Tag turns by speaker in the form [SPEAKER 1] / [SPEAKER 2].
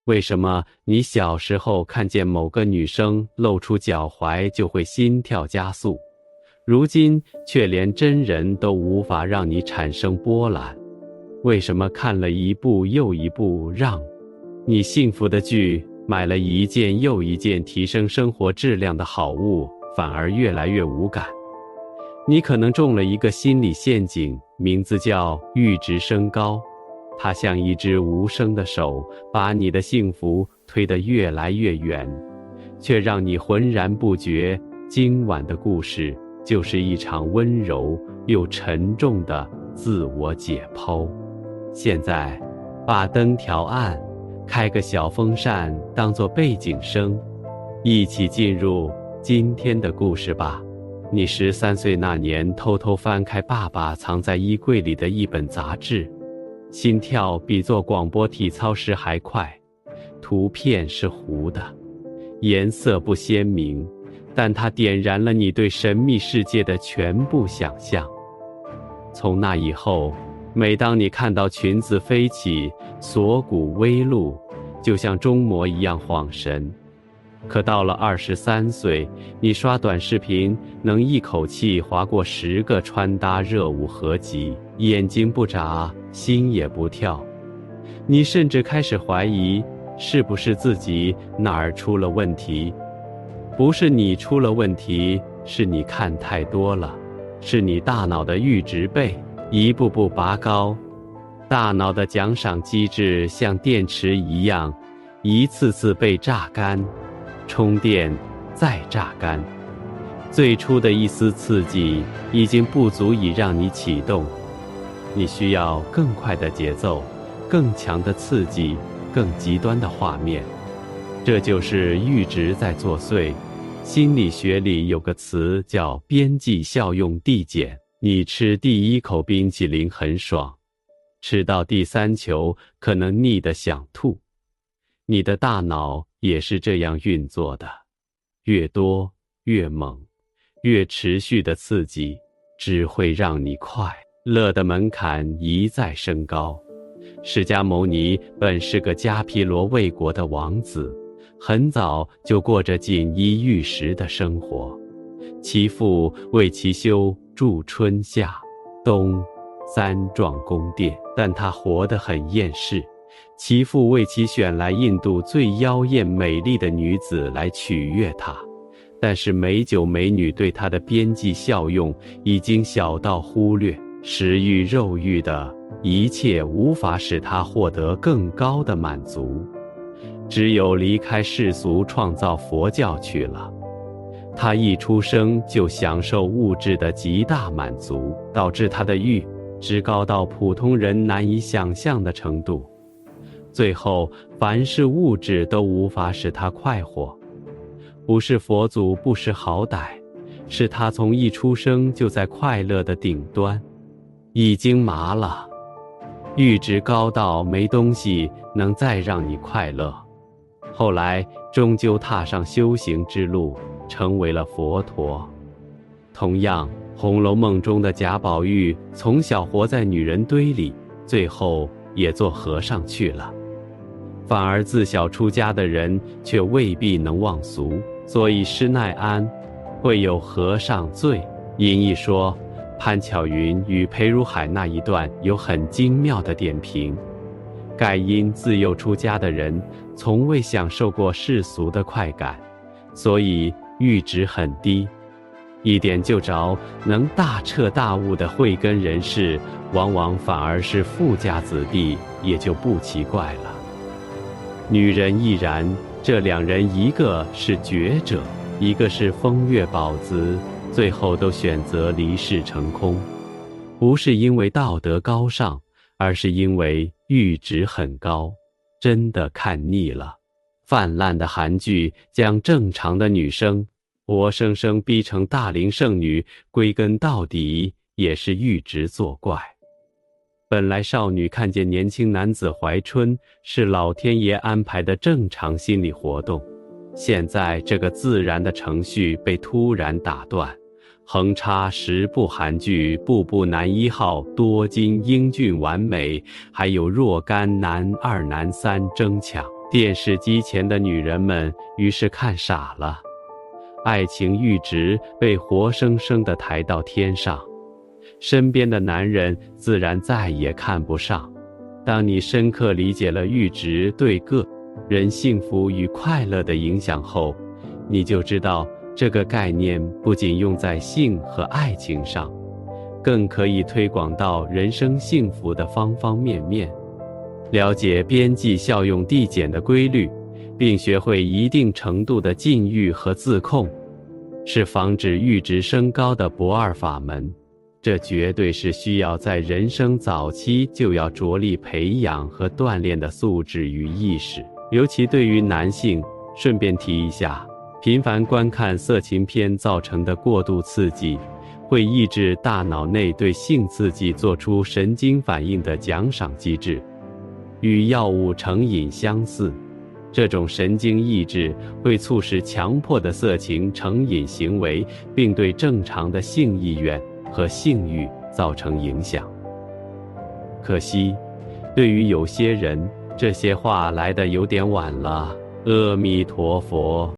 [SPEAKER 1] 为什么你小时候看见某个女生露出脚踝就会心跳加速，如今却连真人都无法让你产生波澜？为什么看了一部又一部让你幸福的剧，买了一件又一件提升生活质量的好物，反而越来越无感？你可能中了一个心理陷阱，名字叫阈值升高，它像一只无声的手，把你的幸福推得越来越远，却让你浑然不觉。今晚的故事就是一场温柔又沉重的自我解剖。现在把灯调暗，开个小风扇当作背景声，一起进入今天的故事吧。你13岁那年偷偷翻开爸爸藏在衣柜里的一本杂志，心跳比做广播体操时还快，图片是糊的，颜色不鲜明，但它点燃了你对神秘世界的全部想象。从那以后，每当你看到裙子飞起，锁骨微露，就像中魔一样恍神。可到了23岁，你刷短视频能一口气划过10个穿搭热舞合集，眼睛不眨，心也不跳。你甚至开始怀疑，是不是自己哪儿出了问题？不是你出了问题，是你看太多了，是你大脑的阈值被一步步拔高。大脑的奖赏机制像电池一样，一次次被榨干，充电再榨干，最初的一丝刺激已经不足以让你启动，你需要更快的节奏，更强的刺激，更极端的画面。这就是阈值在作祟。心理学里有个词叫边际效用递减。你吃第1口冰淇淋很爽，吃到第3球可能腻得想吐。你的大脑也是这样运作的，越多越猛，越持续的刺激只会让你快乐的门槛一再升高。释迦牟尼本是个迦毗罗卫国的王子，很早就过着锦衣玉食的生活，其父为其修筑春夏冬3幢宫殿，但他活得很厌世。其父为其选来印度最妖艳美丽的女子来取悦他，但是美酒美女对他的边际效用已经小到忽略食欲肉欲的一切，无法使他获得更高的满足。只有离开世俗创造佛教去了。他一出生就享受物质的极大满足，导致他的欲值高到普通人难以想象的程度。最后凡是物质都无法使他快活。不是佛祖不识好歹，是他从一出生就在快乐的顶端，已经麻了，阈值高到没东西能再让你快乐。后来终究踏上修行之路，成为了佛陀。同样，《红楼梦》中的贾宝玉从小活在女人堆里，最后也做和尚去了。反而自小出家的人却未必能忘俗，所以施耐庵会有和尚罪。隐逸说，潘巧云与裴如海那一段有很精妙的点评。盖因自幼出家的人从未享受过世俗的快感，所以阈值很低。一点就着能大彻大悟的慧根人士，往往反而是富家子弟，也就不奇怪了。女人亦然，这2人一个是觉者，一个是风月宝子，最后都选择离世成空，不是因为道德高尚，而是因为阈值很高，真的看腻了。泛滥的韩剧将正常的女生活生生逼成大龄剩女，归根到底也是阈值作怪。本来少女看见年轻男子怀春是老天爷安排的正常心理活动，现在这个自然的程序被突然打断。横插10部韩剧，部部男1号，多金英俊完美，还有若干男2男3争抢。电视机前的女人们于是看傻了，爱情阈值被活生生地抬到天上，身边的男人自然再也看不上。当你深刻理解了阈值对个人幸福与快乐的影响后，你就知道这个概念不仅用在性和爱情上，更可以推广到人生幸福的方方面面。了解边际效用递减的规律，并学会一定程度的禁欲和自控，是防止阈值升高的不二法门。这绝对是需要在人生早期就要着力培养和锻炼的素质与意识。尤其对于男性，顺便提一下，频繁观看色情片造成的过度刺激，会抑制大脑内对性刺激做出神经反应的奖赏机制，与药物成瘾相似。这种神经抑制会促使强迫的色情成瘾行为，并对正常的性意愿和性欲造成影响。可惜，对于有些人，这些话来得有点晚了。阿弥陀佛。